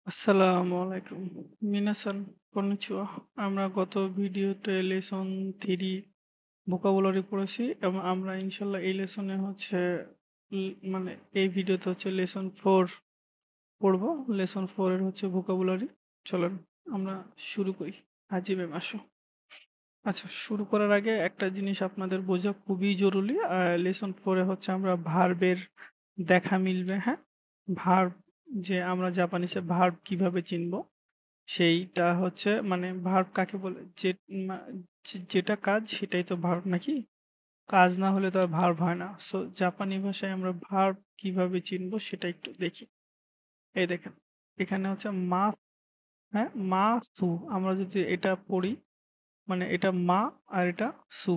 আসসালামু আলাইকুম। মিনাসান, কন্নিচিওয়া। আমরা গত ভিডিওতে লেসন 3 ভোকাবুলারি পড়েছি এবং আমরা ইনশাআল্লাহ এই লেসনে হচ্ছে মানে এই ভিডিওতে হচ্ছে লেসন 4 পড়ব। লেসন 4 এর হচ্ছে ভোকাবুলারি। চলেন আমরা শুরু করি। হাজি ম্যাম আসো। আচ্ছা, শুরু করার আগে একটা জিনিস আপনাদের বোঝা খুবই জরুরি। লেসন 4 এ হচ্ছে আমরা ভার্বের দেখা মিলবে, হ্যাঁ? ভার্ব যে আমরা জাপানিসে ভার্ব কিভাবে চিনব? সেইটা হচ্ছে মানে ভার্ব কাকে বলে? মা যেটা কাজ সেটাই তো ভার্ব নাকি? কাজ না হলে তো আর ভার্ব হয় না। সো জাপানি ভাষায় আমরা ভার্ব কিভাবে চিনব সেটা একটু দেখি। এই দেখেন, এখানে হচ্ছে হ্যাঁ? সু। আমরা যদি এটা পড়ি মানে এটা আর এটা সু।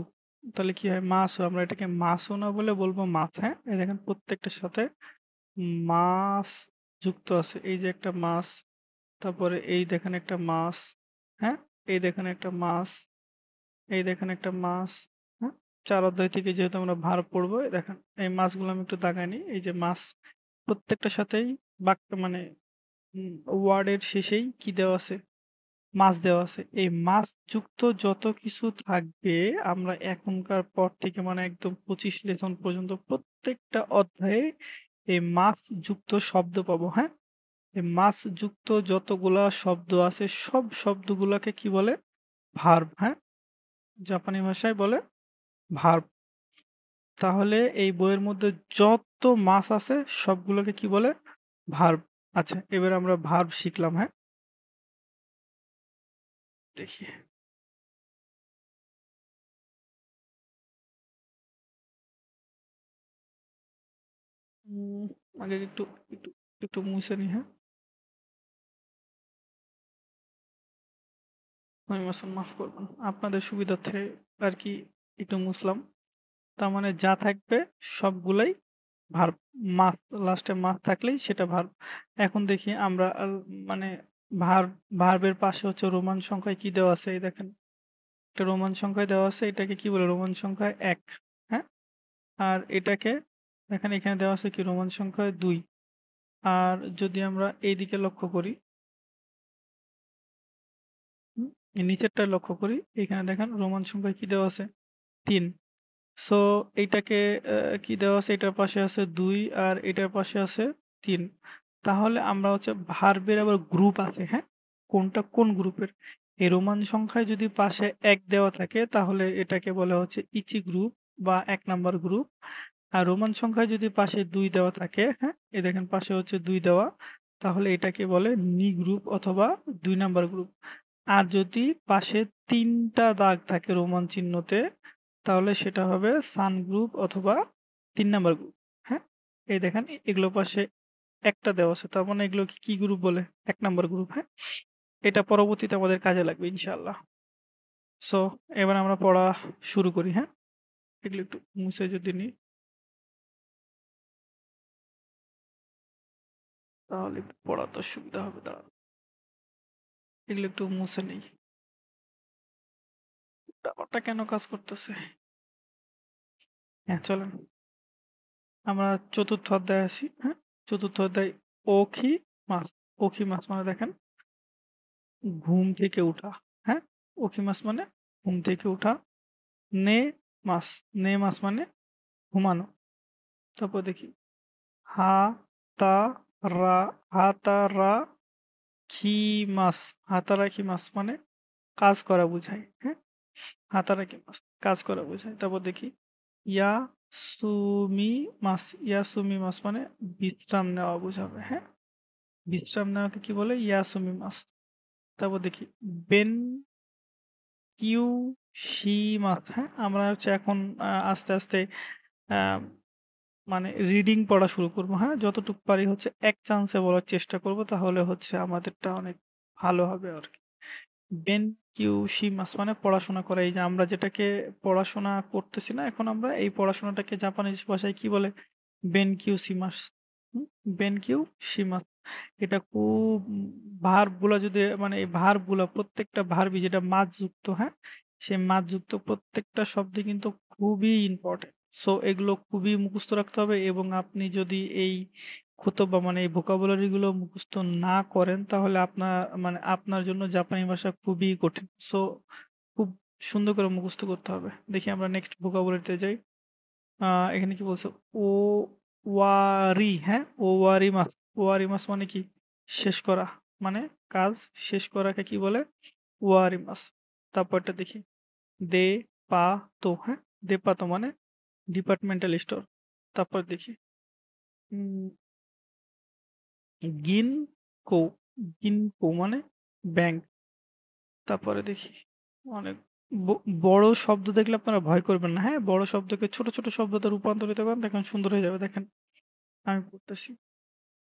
তাহলে কি হয়? মাসু। আমরা এটাকে মাসু না বলে বলবো মাছ, হ্যাঁ? এই দেখেন প্রত্যেকটার সাথে মাছ যুক্ত আছে। এই যে একটা মাছ, তারপরে এই দেখেন একটা মাছ, হ্যাঁ? এই দেখেন একটা মাছ, এই দেখেন একটা মাছ, হ্যাঁ? ৪ অধ্যায় থেকে যেহেতু আমরা ভার্ব পড়বো, এই দেখেন এই মাছগুলো আমি একটু দাগায় নিই। এই যে মাছ, প্রত্যেকটার সাথেই বাক্য মানে ওয়ার্ডের শেষেই কি দেওয়া আছে? মাছ দেওয়া আছে। এই মাছ যুক্ত যত কিছু থাকবে আমরা এখনকার পর থেকে মানে একদম ২৫ লেসন পর্যন্ত প্রত্যেকটা অধ্যায়ে এই মাছ যুক্ত শব্দ পাবো, হ্যাঁ? এই মাছ যুক্ত যতগুলা শব্দ আছে সব শব্দগুলাকে কি বলে? ভার্ব, হ্যাঁ? জাপানি ভাষায় বলে ভার্ব। তাহলে এই বইয়ের মধ্যে যত মাছ আছে সবগুলোকে কি বলে? ভার্ব। আচ্ছা, এবার আমরা ভার্ব শিখলাম, হ্যাঁ? দেখি। উম আগে একটু একটু মুছে নিই, হ্যাঁ? মাফ করবেন। আপনাদের সুবিধার্থে আরকি একটু মুছলাম। তার মানে যা থাকবে সবগুলাই ভার্ব। মাছ, লাস্টে মাছ থাকলেই সেটা ভার্ব। এখন দেখি আমরা মানে ভার্ব ভার্বের পাশে হচ্ছে রোমান সংখ্যায় কি দেওয়া আছে? এই দেখেন। একটা রোমান সংখ্যায় দেওয়া আছে। এটাকে কি বলে? রোমান সংখ্যায় ১, হ্যাঁ? আর এটাকে দেখেন এখানে দেওয়া আছে কি? রোমান সংখ্যায় ২। আর যদি আমরা এইদিকে লক্ষ্য করি, হুম? এই নিচেরটায় লক্ষ্য করি, এখানে দেখেন রোমান সংখ্যায় কি দেওয়া আছে? ৩। সো এইটাকে কি দেওয়া আছে? এটার পাশে আছে ২ আর এটার পাশে আছে ৩। তাহলে আমরা হচ্ছে ভার্বের আবার গ্রুপ আছে, হ্যাঁ? কোনটা কোন গ্রুপের? এই রোমান সংখ্যায় যদি পাশে ১ দেওয়া থাকে তাহলে এটাকে বলা হচ্ছে ইচি গ্রুপ বা ১ নাম্বার গ্রুপ। আর রোমান সংখ্যায় যদি পাশে ২ দেওয়া থাকে, হ্যাঁ? এই দেখেন পাশে হচ্ছে ২ দেওয়া, তাহলে এটাকে বলে নি গ্রুপ অথবা ২ নাম্বার গ্রুপ। আর যদি পাশে ৩ টা দাগ থাকে রোমান চিহ্নতে, তাহলে সেটা হবে সান গ্রুপ অথবা ৩ নাম্বার গ্রুপ। হ্যাঁ? এই দেখেন এগুলোর পাশে একটা দেওয়া আছে। তার মানে এগুলোকে কি গ্রুপ বলে? ১ নাম্বার গ্রুপ, হ্যাঁ? এটা পরবর্তীতে আমাদের কাজে লাগবে ইনশাআল্লাহ। সো এবার আমরা পড়া শুরু করি, হ্যাঁ? এগুলো একটু মুছে যদি নিই, তাহলে একটু পড়াতে সুবিধা হবে। দাঁড়ান। এগুলো একটু মুছে নেই। টাওয়ারটা কেন কাজ করতেছে? হ্যাঁ, চলেন। আমরা ৪র্থ অধ্যায়ে আছি, হ্যাঁ? ৪র্থ অধ্যায় ওখি মাছ। ওখি মাছ মানে দেখেন ঘুম থেকে উঠা, হ্যাঁ? ওখি মাছ মানে ঘুম থেকে উঠা। নে মাছ, নে মাছ মানে ঘুমানো। তারপর দেখি হা তা রা, হাতারা খিমাস, হাতারাখিমাস মানে কাজ করা বোঝায়, হ্যাঁ? হাতারাখিমাস কাজ করা বোঝায়। তারপর দেখি ইয়াসুমিমাস, ইয়াসুমিমাস মানে বিশ্রাম নেওয়া বোঝাবে, হ্যাঁ? বিশ্রাম নেওয়াকে কি বলে? ইয়াসুমিমাস। তারপর দেখি বেন কিউশিমাস, হ্যাঁ? আমরা হচ্ছে এখন আস্তে, আস্তে আ মানে রিডিং পড়া শুরু করব, হ্যাঁ? যতটুকু পারি হচ্ছে এক চান্সে বলার চেষ্টা করব, তাহলে হচ্ছে আমাদেরটা অনেক ভালো হবে আরকি। বেনকিউশিমাস মানে পড়াশোনা করা। এই যে আমরা যেটাকে পড়াশোনা করতেছি না, এখন আমরা এই পড়াশোনাটাকে জাপানিজ ভাষায় কি বলে? বেনকিউশিমাস। হুম? বেনকিউশিমাস। এটা খুব ভার্ব গুলা যদি মানে এই ভার্ব গুলা প্রত্যেকটা ভার্বই যেটা মাছযুক্ত, হ্যাঁ? সেই মাছযুক্ত প্রত্যেকটা শব্দই কিন্তু খুবই ইম্পোর্টেন্ট। সো এগুলো খুবই মুখস্থ রাখতে হবে এবং আপনি যদি এই খুতবা মানে এই ভোকাবুলারি গুলো মুখস্থ না করেন তাহলে আপনার জন্য জাপানি ভাষা খুবই কঠিন। সো খুব সুন্দর করে মুখস্থ করতে হবে। দেখি আমরা নেক্সট ভোকাবুলারিতে যাই। এখানে কি বলছে? ও ওয়ারি, হ্যাঁ? ওয়ারিমাস। ওয়ারিমাস মানে কি? শেষ করা। মানে কাজ শেষ করাকে কি বলে? ওয়ারিমাস। তারপরটা দেখি। দে পা তো, হ্যাঁ? দে পা তো মানে ডিপার্টমেন্টাল স্টোর। তারপর দেখি। উম গিনকো, গিনকো মানে ব্যাংক। তারপরে দেখি অনেক বড় শব্দ দেখলে আপনারা ভয় করবেন না, হ্যাঁ? বড় শব্দকে ছোট ছোট শব্দতে রূপান্তরিত করেন, দেখেন সুন্দর হয়ে যাবে। দেখেন আমি করতেছি।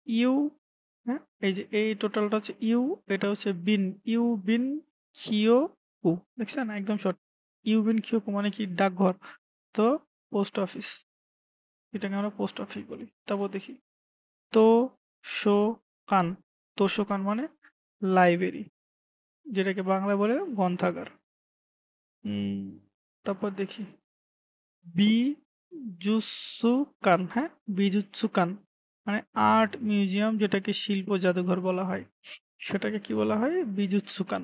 ইউ, হ্যাঁ? এই যে এই টোটালটা হচ্ছে ইউ, এটা হচ্ছে বিন। ইউ বিন খিও কু, দেখছেন একদম শর্ট। ইউ বিন খিও কু মানে কি? ডাকঘর। তো পোস্ট অফিস, এটাকে আমরা পোস্ট অফিস বলি। তারপর দেখি তো শো কান। তোষকান মানে লাইব্রেরি, যেটাকে বাংলায় বলে গ্রন্থাগার। উম, তারপর দেখি বিজুৎসুকান, হ্যাঁ? বিজুৎসুকান মানে আর্ট মিউজিয়াম, যেটাকে শিল্প জাদুঘর বলা হয়, সেটাকে কি বলা হয়? বিজুৎসুকান।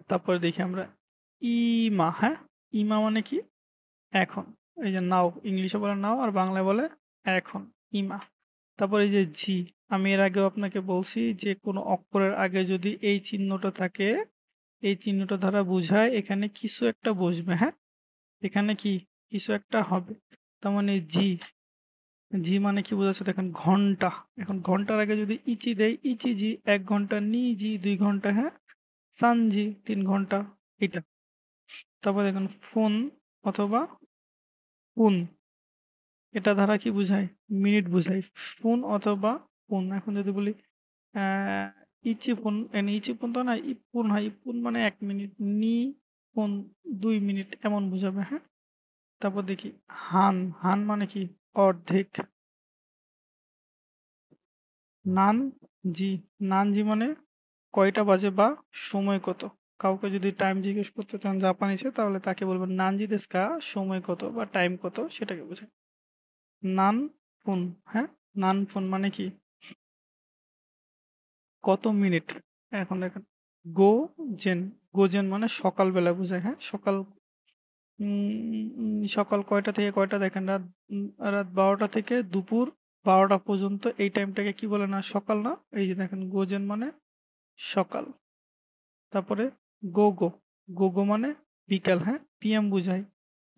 তারপরে দেখি আমরা ইমা, হ্যাঁ? ইমা মানে কি? এখন। এই যে নাও, ইংলিশে বলে নাও আর বাংলায় বলে এখন, ইমা। তারপর এই যে জি, আমি এর আগেও আপনাকে বলছি যে কোনো অক্ষরের আগে যদি এই চিহ্নটা থাকে, এই চিহ্নটা দ্বারা বোঝায় এখানে কিছু একটা বসবে, হ্যাঁ? এখানে কি কিছু একটা হবে। তার মানে জি, জি মানে কি বোঝাচ্ছে দেখেন? ঘন্টা। এখন ঘন্টার আগে যদি ইচি দেই, ইচি জি ১ ঘন্টা, নি জি ২ ঘন্টা, হ্যাঁ? সান জি ৩ ঘন্টা, এটা। তারপর দেখেন ফোন অথবা পুন, এটা দ্বারা কি বুঝায়? মিনিট বুঝায়। ফোন অথবা পুন। এখন যদি বলি আহ ইচিপুন, ইচিপুন তো না, ইপুন হয়। ইপুন মানে ১ মিনিট। নি পুন ২ মিনিট এমন বুঝাবে, হ্যাঁ? তারপর দেখি হান। হান মানে কি? অর্ধেক। নান জি, নান জি মানে কয়টা বাজে বা সময় কত। কাউকে যদি টাইম জিজ্ঞেস করতে চান জাপানিসে, তাহলে তাকে বলবেন নানজি দেsu ka, সময় কত বা টাইম কত, সেটাকে বোঝায়। নান ফুন, হ্যাঁ? নান ফুন মানে কি? কত মিনিট। এখন দেখেন গো জেন। গোজেন মানে সকালবেলা বোঝায়, হ্যাঁ? সকাল। সকাল কয়টা থেকে কয়টা? দেখেন রাত ১২টা থেকে দুপুর ১২টা পর্যন্ত, এই টাইমটাকে কি বলে না? সকাল না? এই যে দেখেন গোজেন মানে সকাল। তারপরে গো, গো মানে বিকাল, হ্যাঁ? পিএম বুঝায়।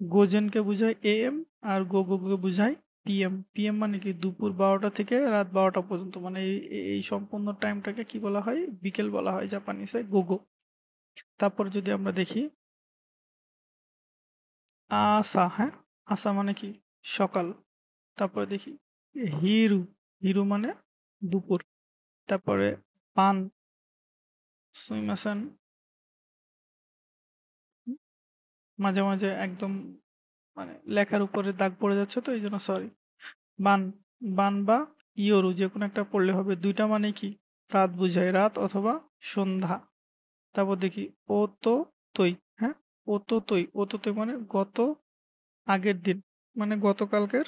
গোজেনকে বুঝায় এএম, আর গো কে বুঝায় পিএম। পিএম মানে কি? দুপুর ১২টা থেকে রাত ১২টা পর্যন্ত, মানে এই সম্পূর্ণ টাইমটাকে কি বলা হয়? বিকেল বলা হয় জাপানিসে, গোগো। তারপরে যদি আমরা দেখি আসা, হ্যাঁ? আসা মানে কি? সকাল। তারপরে দেখি হিরু, হিরু মানে দুপুর। তারপরে পান, সুইমাসান। মাঝে মাঝে একদম মানে লেখার উপরে দাগ পড়ে যাচ্ছে, তো এই জন্য সরি। বান, বান বা ইয়োরু যে কোনো একটা পড়লে হবে। দুইটা মানে কি? রাত বুঝায়, রাত অথবা সন্ধ্যা। তারপর দেখি ও তো তৈ, হ্যাঁ? ও তো তৈ, ও তো তৈ মানে গত আগের দিন, মানে গতকালকের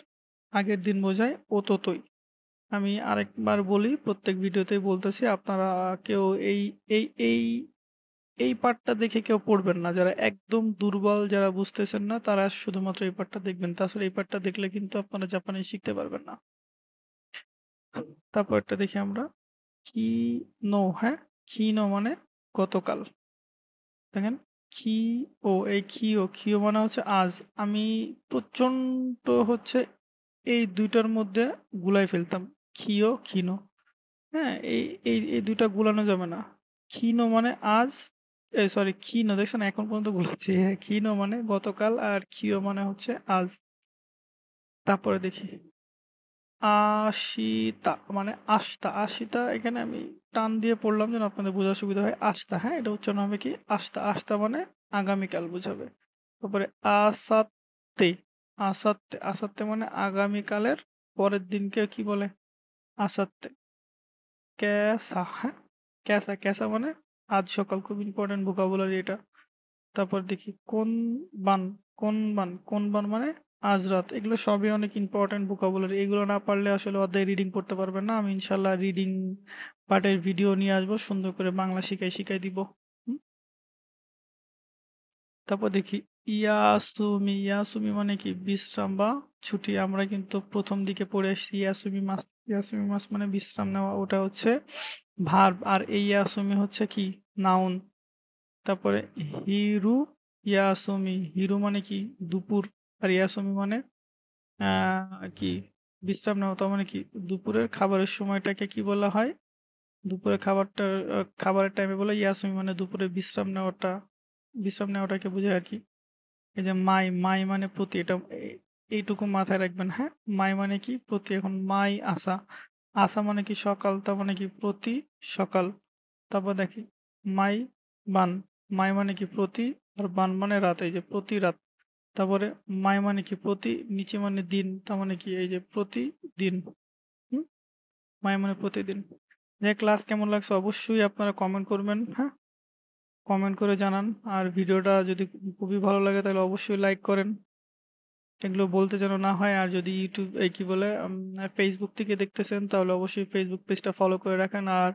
আগের দিন বোঝায় ও তো তৈ। আমি আরেকবার বলি, প্রত্যেক ভিডিওতেই বলতেছি, আপনারা কেউ এই এই এই এই পার্টটা দেখে কেউ পড়বেন না। যারা একদম দুর্বল, যারা বুঝতেছেন না, তারা শুধুমাত্র এই পার্টটা দেখবেন। তাছাড়া এই পার্টটা দেখলে কিন্তু আপনারা জাপানি শিখতে পারবেন না। তারপরটা দেখি আমরা কি নো, হ্যাঁ? খিনো মানে গতকাল। দেখেন খি ও, এই খিও, খিও মানে হচ্ছে আজ। আমি প্রচন্ড হচ্ছে এই দুইটার মধ্যে গুলাই ফেলতাম, খিও খিনো, হ্যাঁ? এই দুইটা গুলানো যাবে না। খিনো মানে আজ, এই সরি খিনো, দেখছেন এখন পর্যন্ত গুলাচ্ছি। হ্যাঁ, খিনো মানে গতকাল, আর খিও মানে হচ্ছে আজ। তারপরে দেখি আশিতা মানে আস্তা। আশিতা এখানে আমি টান দিয়ে পড়লাম যেন আপনাদের বোঝার সুবিধা হয়। আস্তা, হ্যাঁ? এটা উচ্চারণ হবে কি? আস্তা। আস্তা মানে আগামীকাল বোঝাবে। তারপরে আসাত্তে, আসাত্তে, আসাত্তে মানে আগামীকালের পরের দিনকে কি বলে? আসাত্তে। ক্যাসা, হ্যাঁ? ক্যাসা, ক্যাসা মানে আজ সকাল। খুব ইম্পর্টেন্ট ভোকাবুলারি এটা। তারপর দেখি কোন বান, কোন বান, কোন বান মানে আজ রাত এগুলো সবই অনেক ইম্পোর্টেন্ট ভোকাবুলারি। এগুলো না পারলে আসলে অধ্যায় রিডিং পড়তে পারবেন না। আমি ইনশাআল্লাহ রিডিং পার্টের ভিডিও নিয়ে আসবো। সুন্দর করে বাংলা শিখাই দিব। হুম? তারপর দেখি ইয়াসুমি। ইয়াসুমি মানে কি? বিশ্রাম বা ছুটি। আমরা কিন্তু প্রথম দিকে পড়ে আসছি ইয়াসুমি মাস। ইয়াসুমি মাস মানে বিশ্রাম নেওয়া। ওটা হচ্ছে ভার্ব। আর এই ইয়াসুমি হচ্ছে কি? নাউন। তারপরে হিরু ইয়াসুমি। হিরু মানে কি? দুপুর। আর ইয়াসুমি মানে কি? বিশ্রাম নেওয়া। তার মানে কি? দুপুরের খাবারের সময়টাকে কি বলা হয়? দুপুরের খাবারটা খাবারের টাইমে বলে ইয়াসুমি মানে দুপুরে বিশ্রাম নেওয়াটাকে বোঝায় আর কি। এই যে মাই মানে প্রতি। এটা এইটুকু মাথায় রাখবেন, হ্যাঁ? মাই মানে কি? প্রতি। এখন মাই আসা। আসা মানে কি? সকাল। তার মানে কি? প্রতি সকাল। তারপর দেখি মাই বান। মাই মানে কি? প্রতি। আর বান মানে রাত। এই যে প্রতি রাত। তারপরে মাই মানে কি? প্রতি। নিচে মানে দিন। তার মানে কি? এই যে প্রতিদিন। হুম? মাই মানে প্রতিদিন। যে ক্লাস কেমন লাগছে অবশ্যই আপনারা কমেন্ট করবেন, হ্যাঁ? কমেন্ট করে জানান। আর ভিডিওটা যদি খুবই ভালো লাগে তাহলে অবশ্যই লাইক করেন। এগুলো বলতে যেন না হয়। আর যদি ইউটিউব এই কি বলে ফেসবুক থেকে দেখতেছেন তাহলে অবশ্যই ফেসবুক পেজটা ফলো করে রাখেন। আর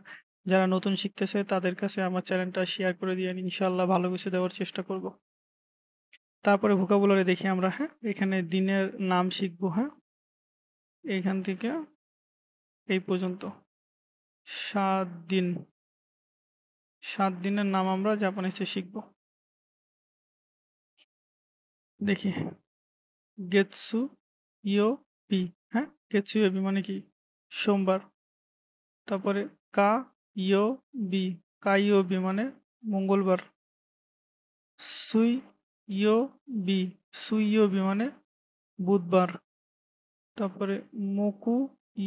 যারা নতুন শিখতেছে তাদের কাছে আমার চ্যানেলটা শেয়ার করে দিয়েন। ইনশাআল্লাহ ভালো কিছু দেওয়ার চেষ্টা করব। তারপরে ভোকাবুলারি দেখি আমরা, হ্যাঁ? এখানে দিনের নাম শিখবো, হ্যাঁ? এইখান থেকে এই পর্যন্ত ৭ দিন। ৭ দিনের নাম আমরা জাপানিজে শিখব। দেখি গেতসু ইয়োবি, হ্যাঁ? গেতসু ইয়োবি মানে কি? সোমবার। তারপরে কা ইয়োবি, কাইয়োবি মানে মঙ্গলবার। সুই ইয়োবি, সুইয়োবি মানে বুধবার। তারপরে মোকু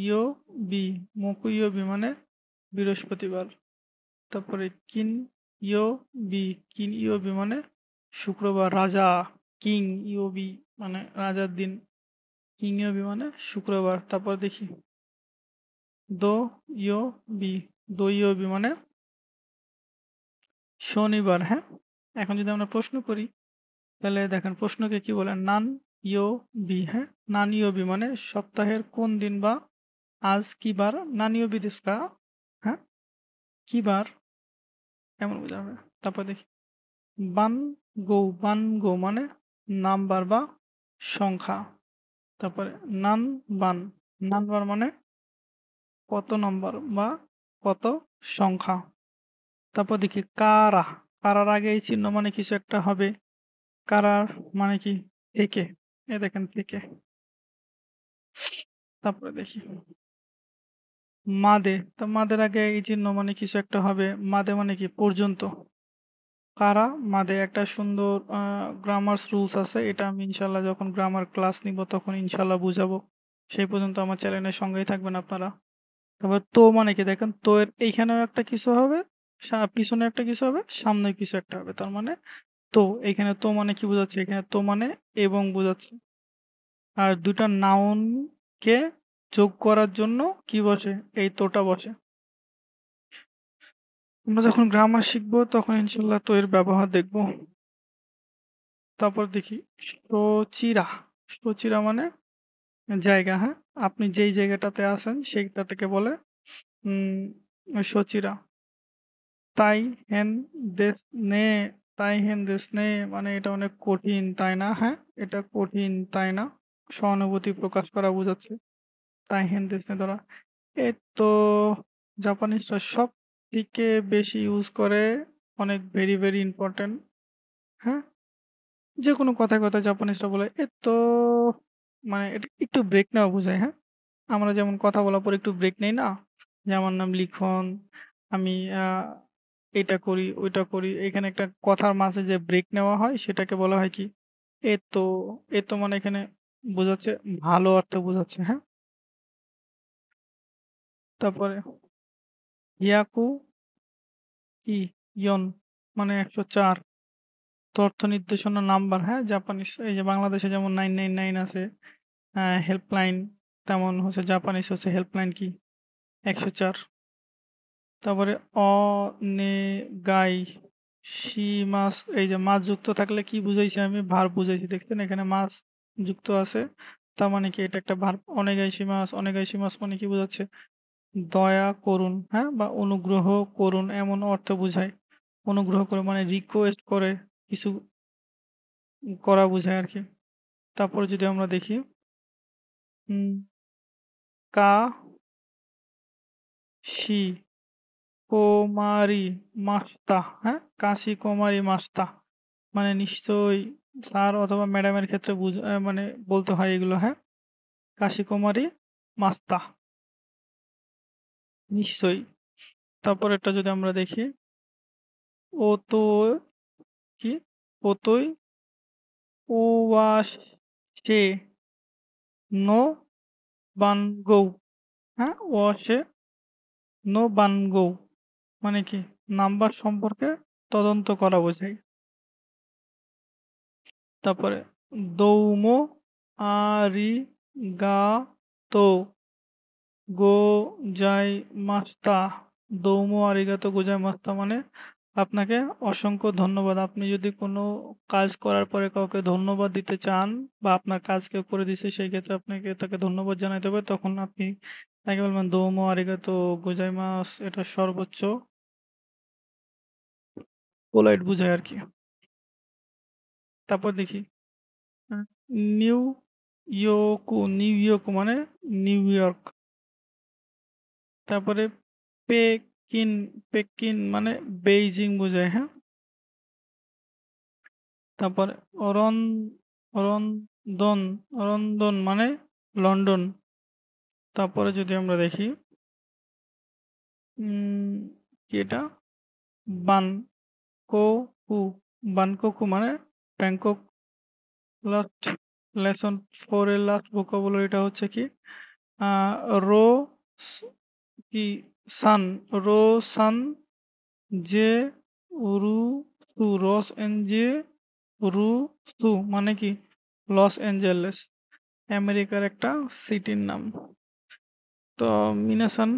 ইয়োবি, মোকু ইয়োবি মানে বৃহস্পতিবার। তারপরে কিন ইয়োবি, কিন ইয়োবি মানে শুক্রবার। রাজা, কিং ইয়োবি মানে রাজার দিন। কিং ইয়োবি মানে শুক্রবার। তারপর দেখি দো ইয়োবি, দো ইয়োবি মানে শনিবার, হ্যাঁ? এখন যদি আমরা প্রশ্ন করি তাহলে দেখেন প্রশ্নকে কি বলে? নান ইও বি, হ্যাঁ? নান ইও বি মানে সপ্তাহের কোন দিন বা আজ কি বার? নান ইও বি দেsu ka? হ্যাঁ? কি বার? এমন বোঝাবে। তারপর দেখি বান গো মানে নাম্বার বা সংখ্যা। তারপরে নান বান, নাম্বার মানে কত নম্বর বা কত সংখ্যা। তারপর দেখি কারা। কারার আগে এই চিহ্ন মানে কিছু একটা হবে। কারার মানে কি? থেকে। এ দেখেন থেকে। তারপরে দেখি মাদে। তো মাদের আগে এই চিহ্ন মানে কিছু একটা হবে। মাদে মানে কি? পর্যন্ত। কারা মাদে একটা সুন্দর গ্রামার্স রুলস আছে। এটা আমি ইনশাল্লাহ যখন গ্রামার ক্লাস নিব তখন ইনশাল্লাহ বুঝাবো। সেই পর্যন্ত আমার চ্যানেলের সঙ্গেই থাকবেন আপনারা। তারপর তো মানে কি? দেখেন তো এর এইখানেও একটা কিছু হবে, পিছনে একটা কিছু হবে, সামনে কিছু একটা হবে। তার মানে তো এইখানে তো মানে কি বোঝাচ্ছে? এখানে তো মানে এবং বোঝাচ্ছে। আর ২ টা নাউনকে যোগ করার জন্য কি বসে? এই তোটা বসে। আমরা যখন গ্রামার শিখবো তখন ইনশাল্লাহ তো এর ব্যবহার দেখব। তারপর দেখি সচিরা। সচিরা মানে জায়গা, হ্যাঁ? আপনি যেই জায়গাটাতে আছেন সেইটাকে বলে উম সচিরা। তাই হেন দেশ নে, তাই হেন দেশ নে মানে এটা অনেক কঠিন, তাই না? হ্যাঁ? এটা কঠিন, তাই না? সহানুভূতি প্রকাশ করা বোঝাচ্ছে। তাই হেন দেশ নে দ্বারা। এই তো জাপানিজরা সবথেকে বেশি ইউজ করে অনেক ভেরি ইম্পোর্টেন্ট, হ্যাঁ? যেকোনো কথায় জাপানিজরা বলে মানে এটা একটু ব্রেক নেওয়া বোঝায়, হ্যাঁ? আমরা যেমন কথা বলার পর একটু ব্রেক নেই না? যে আমার নাম লিখন, আমি এটা করি, ওইটা করি। এখানে একটা কথার মাঝে যে ব্রেক নেওয়া হয় সেটাকে বলা হয় কি? এতো, এতো মানে এখানে বোঝাচ্ছে ভালো অর্থে বোঝাচ্ছে, হ্যাঁ? তারপরে ইয়াকু ই ইয়ন মানে ১০৪। তথ্য নির্দেশনা নাম্বার, হ্যাঁ? জাপানিজ এই যে বাংলাদেশে যেমন 999 আছে হেল্পলাইন, তেমন হচ্ছে জাপানিজ হচ্ছে হেল্পলাইন কি? ১০৪। তারপরে অনেগাই শিমাস। এই যে মাছ যুক্ত থাকলে কি বুঝাইছি আমি? ভার্ব বুঝাইছি। দেখছেন এখানে মাছ যুক্ত আছে। তার মানে কি এটা একটা ভার্ব। ওনেগাইশিমাস, ওনেগাইশিমাস মানে কি বোঝাচ্ছে? দয়া করুন, হ্যাঁ? বা অনুগ্রহ করুন এমন অর্থ বোঝায়। অনুগ্রহ করে মানে রিকোয়েস্ট করে কিছু করা বোঝায় আরকি। তারপরে যদি আমরা দেখি উম কা শি কোমারি মাস্তা, হ্যাঁ? কাশি কুমারী মাস্তা মানে নিশ্চয়ই স্যার অথবা ম্যাডামের ক্ষেত্রে মানে বলতে হয় এগুলো, হ্যাঁ? কাশি কুমারী মাস্তা নিশ্চয়ই। তারপরেরটা যদি আমরা দেখি ও তো কি? ওতই ওয়াশে নো বানগৌ, হ্যাঁ? ওয়াশে নো বানগৌ মানে কি? নাম্বার সম্পর্কে তদন্ত করা বোঝায়। তারপরে দৌমো আরিগাতো গোজাইমাস্তা। দৌমো আরিগাতো গোজাইমাস্তা মানে আপনাকে অসংখ্য ধন্যবাদ। আপনি যদি কোনো কাজ করার পরে কাউকে ধন্যবাদ দিতে চান বা আপনার কাজ কেউ করে দিছে সেই ক্ষেত্রে আপনাকে তাকে ধন্যবাদ জানাইতে হবে। তখন আপনি তাকে বলবেন দোমো আরিগাতো গোজাইমাস। এটা সর্বোচ্চ পোলাইট বুঝায় আরকি। তারপর দেখি আ নিউ নিউ ইয়র্ক মানে নিউ ইয়র্ক। তারপরে পেকিন, পেকিন মানে বেইজিং বোঝায়, হ্যাঁ? তারপরে অরন অরন্দন, অরন্দন মানে লন্ডন। তারপরে যদি আমরা দেখি কি এটা? বানকোকু, বানকোকু মানে ব্যাংকক। লাস্ট লেসন 4 এর লাস্ট ভোকাবুলারিটা হচ্ছে কি? আ রো স কি সান, রো সান জে রু সু, রস এন জে রু সু মানে কি? Los Angeles. আমেরিকার একটা সিটির নাম। তো মিনাসান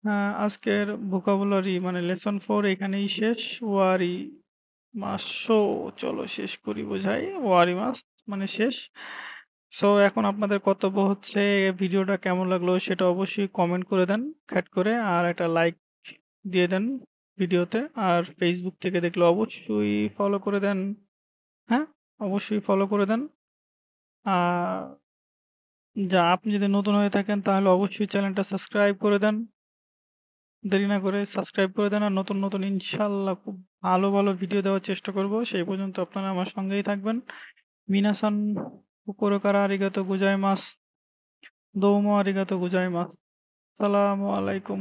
আ আজকের ভোকাবুলারি মানে লেসন 4 এখানেই শেষ। ওয়ারি মাসো চলো শেষ করি বোঝায়। ওয়ারি মাস মানে শেষ। সো এখন আপনাদের কর্তব্য হচ্ছে ভিডিওটা কেমন লাগলো সেটা অবশ্যই কমেন্ট করে দেন খ্যাট করে। আর একটা লাইক দিয়ে দেন ভিডিওতে। আর Facebook থেকে দেখলে অবশ্যই ফলো করে দেন। হ্যাঁ? অবশ্যই ফলো করে দেন। আ আপনি যদি নতুন হয়ে থাকেন তাহলে অবশ্যই চ্যানেলটা সাবস্ক্রাইব করে দেন। দেরি না করে সাবস্ক্রাইব করে দেন। আর নতুন, নতুন ইনশাআল্লাহ খুব ভালো, ভালো ভিডিও দেওয়ার চেষ্টা করব। সেই পর্যন্ত আপনারা আমার সঙ্গেই থাকবেন। মিনাসান心からありがとうございます。どうもありがとうございます。সালামু আলাইকুম।